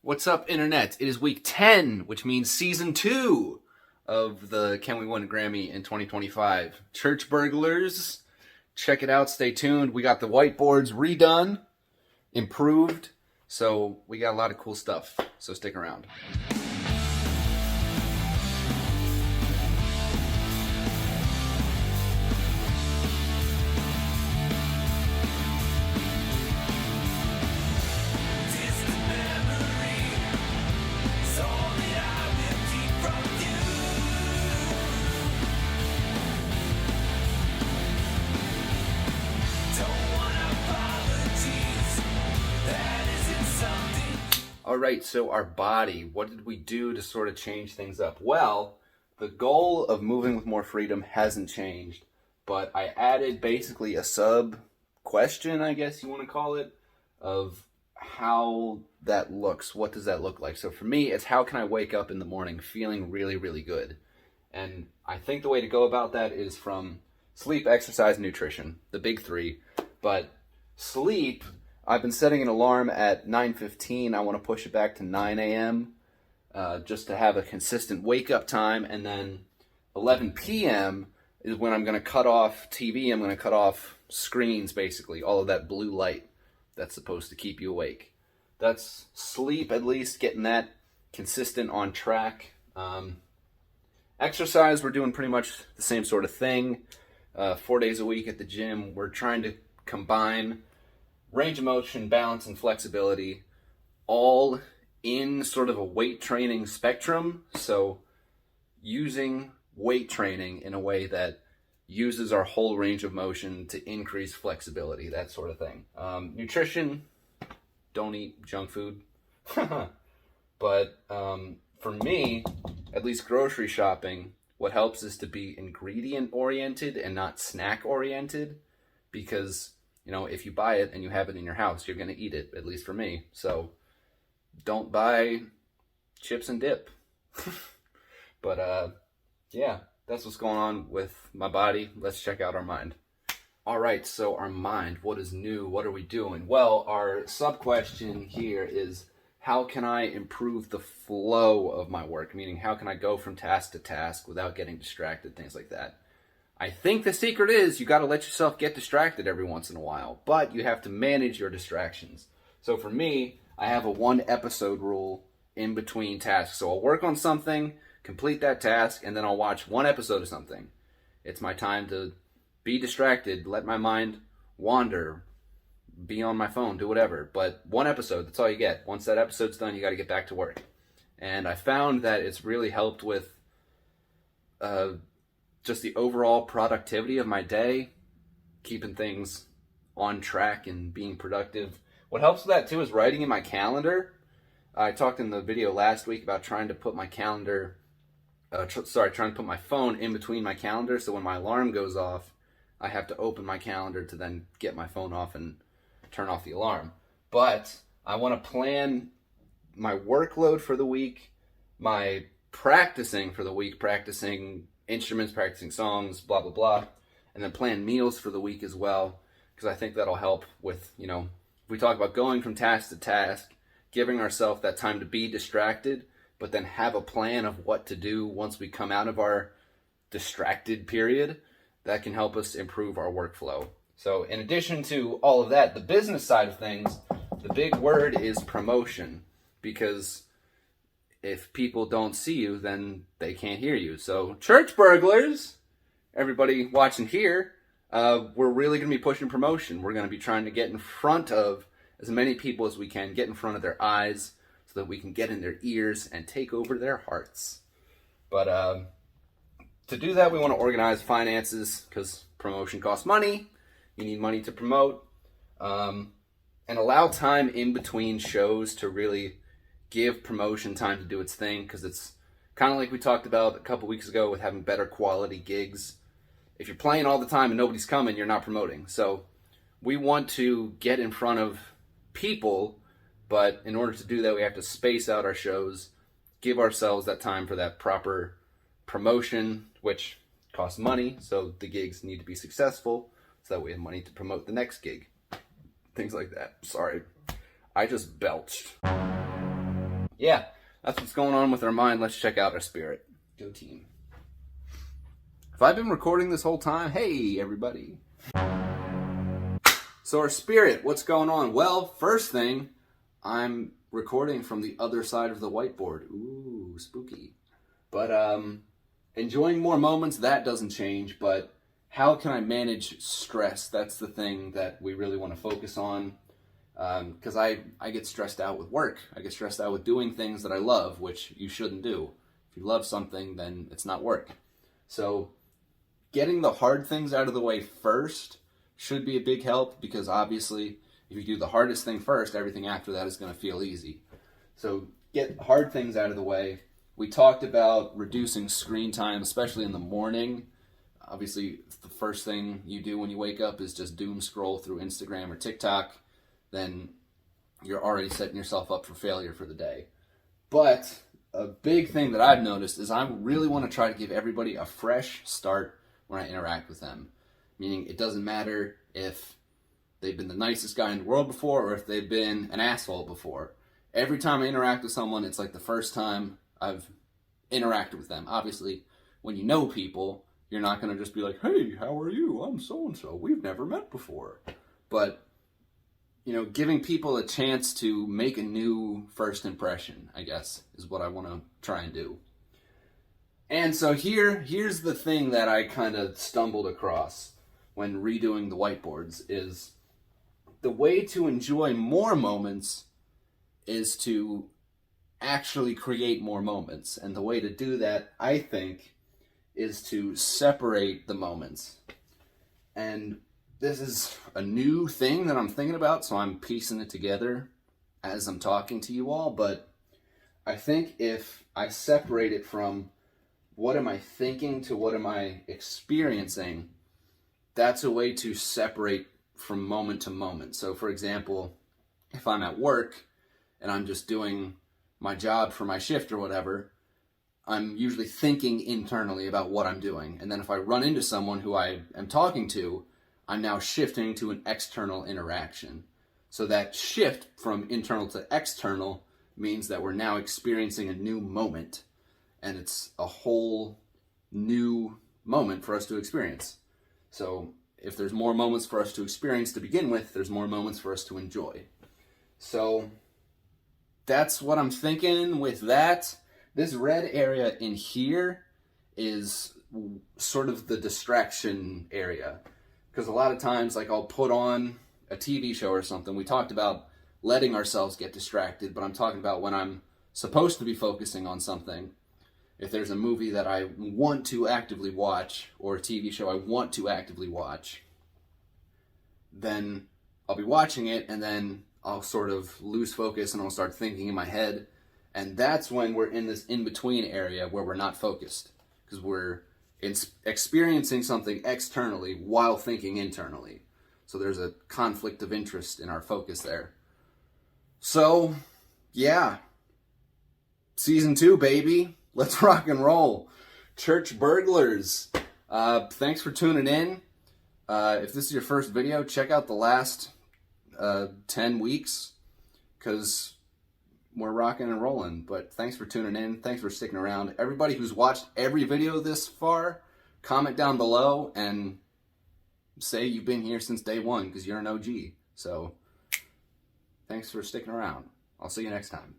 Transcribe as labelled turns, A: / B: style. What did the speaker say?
A: What's up, Internet? It is week 10, which means season 2 of the Can We Win a Grammy in 2025. Church Burglars. Check it out. Stay tuned. We got the whiteboards redone, improved. So we got a lot of cool stuff. So stick around. All right, so our body, what did we do to sort of change things up? Well, the goal of moving with more freedom hasn't changed, but I added basically a sub question, I guess you want to call it, of how that looks. What does that look like? So for me, it's how can I wake up in the morning feeling really, really good? And I think the way to go about that is from sleep, exercise, nutrition, the big three. But sleep, I've been setting an alarm at 9:15. I want to push it back to 9 a.m. Just to have a consistent wake-up time. And then 11 p.m. is when I'm going to cut off TV. I'm going to cut off screens, basically, all of that blue light that's supposed to keep you awake. That's sleep, at least, getting that consistent on track. Exercise, we're doing pretty much the same sort of thing. 4 days a week at the gym. We're trying to combine range of motion, balance, and flexibility, all in sort of a weight training spectrum. So using weight training in a way that uses our whole range of motion to increase flexibility, that sort of thing. Nutrition, don't eat junk food. But for me, at least grocery shopping, what helps is to be ingredient oriented and not snack oriented, because you know, if you buy it and you have it in your house, you're going to eat it, at least for me. So don't buy chips and dip. But yeah, that's what's going on with my body. Let's check out our mind. All right, so our mind, what is new? What are we doing? Well, our sub-question here is, how can I improve the flow of my work? Meaning, how can I go from task to task without getting distracted, things like that. I think the secret is you got to let yourself get distracted every once in a while, but you have to manage your distractions. So for me, I have a 1 episode rule in between tasks. So I'll work on something, complete that task, and then I'll watch 1 episode of something. It's my time to be distracted, let my mind wander, be on my phone, do whatever. But 1 episode, that's all you get. Once that episode's done, you got to get back to work. And I found that it's really helped with just the overall productivity of my day, keeping things on track and being productive. What helps with that too is writing in my calendar. I talked in the video last week about trying to put my calendar, trying to put my phone in between my calendar, so when my alarm goes off, I have to open my calendar to then get my phone off and turn off the alarm. But I want to plan my workload for the week, my practicing for the week, practicing instruments, practicing songs, blah, blah, blah. And then plan meals for the week as well, because I think that'll help with, you know, if we talk about going from task to task, giving ourselves that time to be distracted, but then have a plan of what to do once we come out of our distracted period, that can help us improve our workflow. So in addition to all of that, the business side of things, the big word is promotion, because if people don't see you, then they can't hear you. So church burglars, everybody watching here, we're really going to be pushing promotion. We're going to be trying to get in front of as many people as we can, get in front of their eyes so that we can get in their ears and take over their hearts. But to do that, we want to organize finances, because promotion costs money. You need money to promote. And allow time in between shows to really give promotion time to do its thing, because it's kind of like we talked about a couple weeks ago with having better quality gigs. If you're playing all the time and nobody's coming, you're not promoting. So we want to get in front of people, but in order to do that, we have to space out our shows, give ourselves that time for that proper promotion, which costs money. So the gigs need to be successful so that we have money to promote the next gig. Things like that. Sorry, I just belched. yeah, that's what's going on with our mind. Let's check out our spirit. Go team. Have I been recording this whole time? Hey, everybody. So our spirit, what's going on? Well, first thing, I'm recording from the other side of the whiteboard. Ooh, spooky. But enjoying more moments, that doesn't change. But how can I manage stress? That's the thing that we really want to focus on. Because I get stressed out with work. I get stressed out with doing things that I love, which you shouldn't do. If you love something, then it's not work. So getting the hard things out of the way first should be a big help, because obviously if you do the hardest thing first, everything after that is going to feel easy. So get hard things out of the way. We talked about reducing screen time, especially in the morning. Obviously, the first thing you do when you wake up is just doom scroll through Instagram or TikTok. Then you're already setting yourself up for failure for the day. But a big thing that I've noticed is I really want to try to give everybody a fresh start when I interact with them. Meaning it doesn't matter if they've been the nicest guy in the world before or if they've been an asshole before. Every time I interact with someone, it's like the first time I've interacted with them. Obviously, when you know people, you're not going to just be like, hey, how are you? I'm so-and-so. We've never met before. But, giving people a chance to make a new first impression, I guess, is what I want to try and do. And so here's the thing that I kind of stumbled across when redoing the whiteboards is the way to enjoy more moments is to actually create more moments. And the way to do that, I think, is to separate the moments. And this is a new thing that I'm thinking about, so I'm piecing it together as I'm talking to you all. But I think if I separate it from what am I thinking to what am I experiencing, that's a way to separate from moment to moment. So for example, if I'm at work and I'm just doing my job for my shift or whatever, I'm usually thinking internally about what I'm doing. And then if I run into someone who I am talking to, I'm now shifting to an external interaction. So that shift from internal to external means that we're now experiencing a new moment. And it's a whole new moment for us to experience. So if there's more moments for us to experience to begin with, there's more moments for us to enjoy. So that's what I'm thinking with that. This red area in here is sort of the distraction area. Because a lot of times, like, I'll put on a TV show or something. We talked about letting ourselves get distracted, but I'm talking about when I'm supposed to be focusing on something. If there's a movie that I want to actively watch or a TV show I want to actively watch, then I'll be watching it and then I'll sort of lose focus and I'll start thinking in my head. And that's when we're in this in-between area where we're not focused, because we're experiencing something externally while thinking internally. So there's a conflict of interest in our focus there. So, yeah. Season 2, baby. Let's rock and roll. Church Burglars. Thanks for tuning in. If this is your first video, check out the last 10 weeks, because we're rocking and rolling. But thanks for tuning in. Thanks for sticking around. Everybody who's watched every video this far, comment down below and say you've been here since day one, because you're an OG. So thanks for sticking around. I'll see you next time.